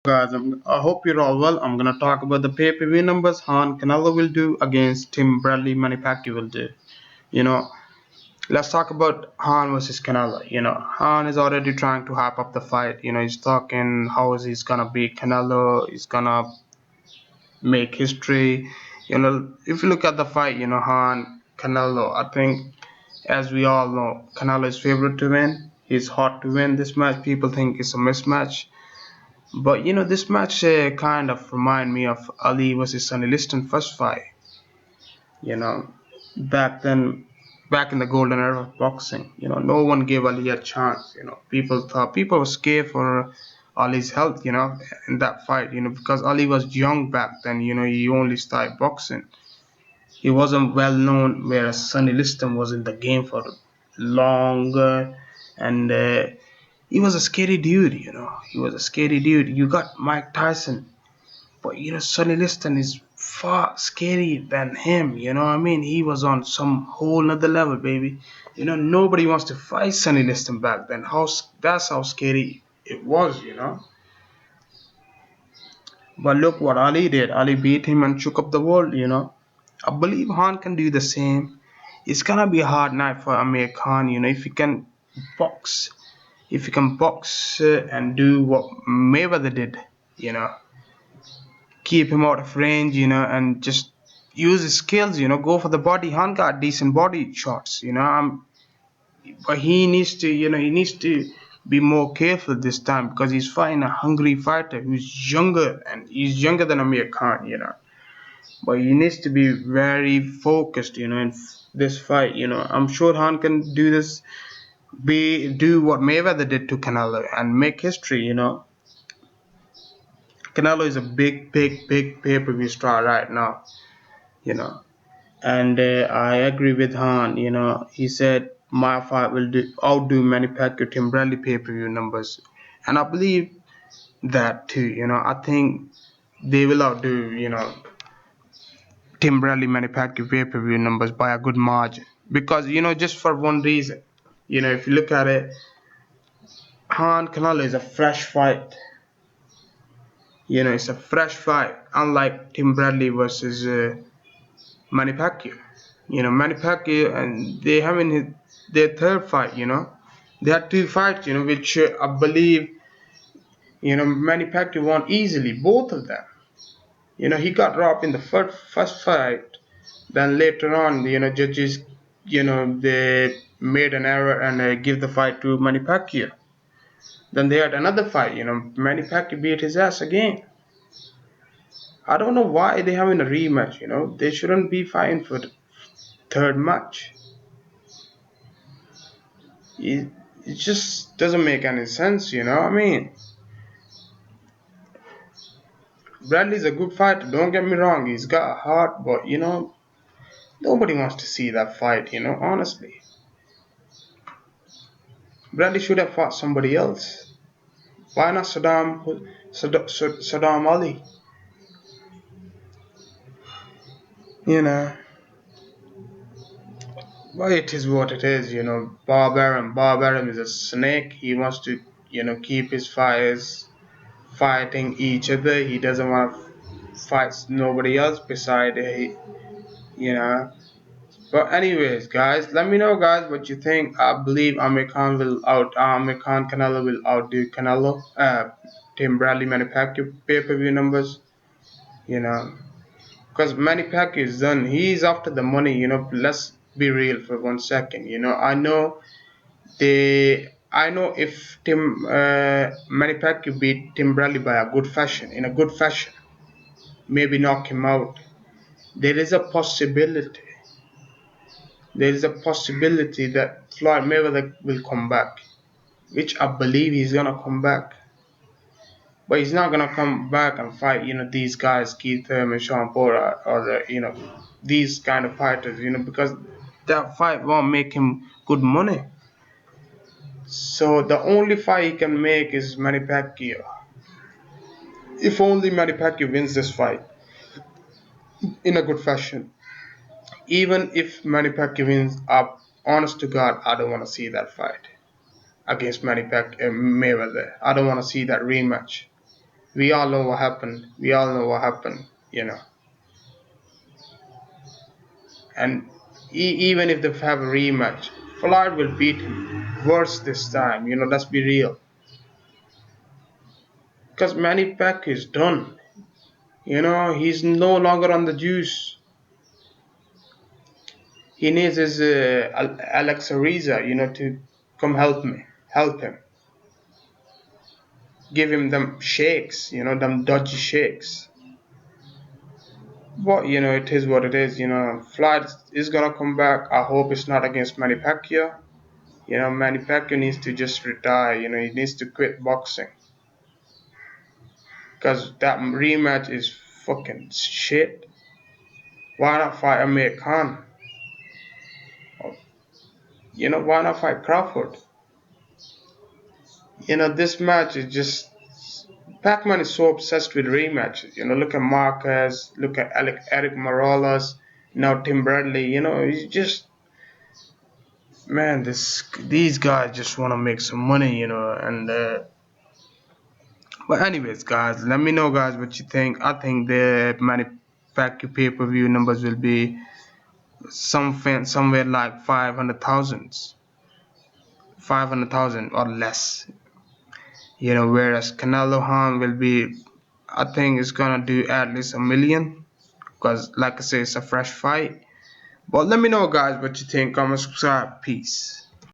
Guys, I hope you're all well. I'm gonna talk about the pay-per-view numbers Han Canelo will do against Tim Bradley Manny Pacquiao will do. You know, let's talk about Han versus Canelo. Han is already trying to hype up the fight. He's talking how is he's gonna beat Canelo. He's gonna make history. If you look at the fight, Han Canelo. I think, as we all know, Canelo is favorite to win. He's hot to win this match. People think it's a mismatch. But this match kind of remind me of Ali versus Sonny Liston first fight. You know, back then, back in the golden era of boxing, no one gave Ali a chance. People were scared for Ali's health. In that fight. Because Ali was young back then. He only started boxing. He wasn't well known, whereas Sonny Liston was in the game for longer, and he was a scary dude. He was a scary dude. You got Mike Tyson, but Sonny Liston is far scarier than him. What I mean? He was on some whole nother level, baby. Nobody wants to fight Sonny Liston back then. That's how scary it was. But look what Ali did. Ali beat him and shook up the world. I believe Han can do the same. It's gonna be a hard night for Amir Khan. If he can box, and do what Mayweather did. You know, keep him out of range. And just use his skills. Go for the body. Han got decent body shots. But he needs to. He needs to be more careful this time because he's fighting a hungry fighter who's younger and he's younger than Amir Khan. But he needs to be very focused. In this fight. I'm sure Han can do this. Do what Mayweather did to Canelo and make history. Canelo is a big, big, big pay-per-view star right now. You know, and I agree with Han. He said my fight will outdo Manny Pacquiao Tim Bradley pay-per-view numbers, and I believe that too. I think they will outdo Tim Bradley Manny Pacquiao pay-per-view numbers by a good margin because just for one reason. If you look at it, Han Canelo is a fresh fight. It's a fresh fight, unlike Tim Bradley versus Manny Pacquiao. Manny Pacquiao, and they having their third fight. They had two fights. Which I believe Manny Pacquiao won easily, both of them. He got robbed in the first fight. Then later on, judges, they made an error and give the fight to Manny Pacquiao. Then they had another fight. Manny Pacquiao beat his ass again. I don't know why they having a rematch. They shouldn't be fighting for the third match. It just doesn't make any sense. I mean, Bradley's a good fighter. Don't get me wrong. He's got a heart, but nobody wants to see that fight. Honestly, Bradley should have fought somebody else. Why not Saddam Ali? You know, but it is what it is. Bob Arum is a snake. He wants to, keep his fighters fighting each other. He doesn't want to fight nobody else beside, you know. But anyways, guys, let me know, guys, what you think. I believe Amir Khan Canelo will outdo Canelo. Tim Bradley Manny Pacquiao pay-per-view numbers. You know, because Manny Pacquiao is done. He's after the money. Let's be real for 1 second. I know if Manny Pacquiao beat Tim Bradley by in a good fashion, maybe knock him out. There is a possibility. There is a possibility that Floyd Mayweather will come back, which I believe he's gonna come back. But he's not gonna come back and fight, these guys, Keith Thurman, Sean Porter, or these kind of fighters, because that fight won't make him good money. So the only fight he can make is Manny Pacquiao. If only Manny Pacquiao wins this fight in a good fashion. Even if Manny Pacquiao wins, honest to God, I don't want to see that fight against Manny Pacquiao Mayweather. I don't want to see that rematch. We all know what happened. We all know what happened. And even if they have a rematch, Floyd will beat him worse this time. Let's be real. Because Manny Pacquiao is done. He's no longer on the juice. He needs his Alexa Riza, to come help him, give him them shakes, them dodgy shakes. But it is what it is. Floyd is gonna come back. I hope it's not against Manny Pacquiao. Manny Pacquiao needs to just retire. He needs to quit boxing because that rematch is fucking shit. Why not fight Amir Khan? Why not fight Crawford? This match is just. Pac-Man is so obsessed with rematches. Look at Marquez, look at Eric Morales, now Tim Bradley. He's just, man, these guys just want to make some money. And but anyways, guys, let me know, guys, what you think. I think the manufactured pay-per-view numbers will be somewhere like 500,000 or less. Whereas Canelo Han will be, I think it's gonna do at least 1 million, because like I say, it's a fresh fight. But let me know, guys, what you think. Comment, subscribe, peace.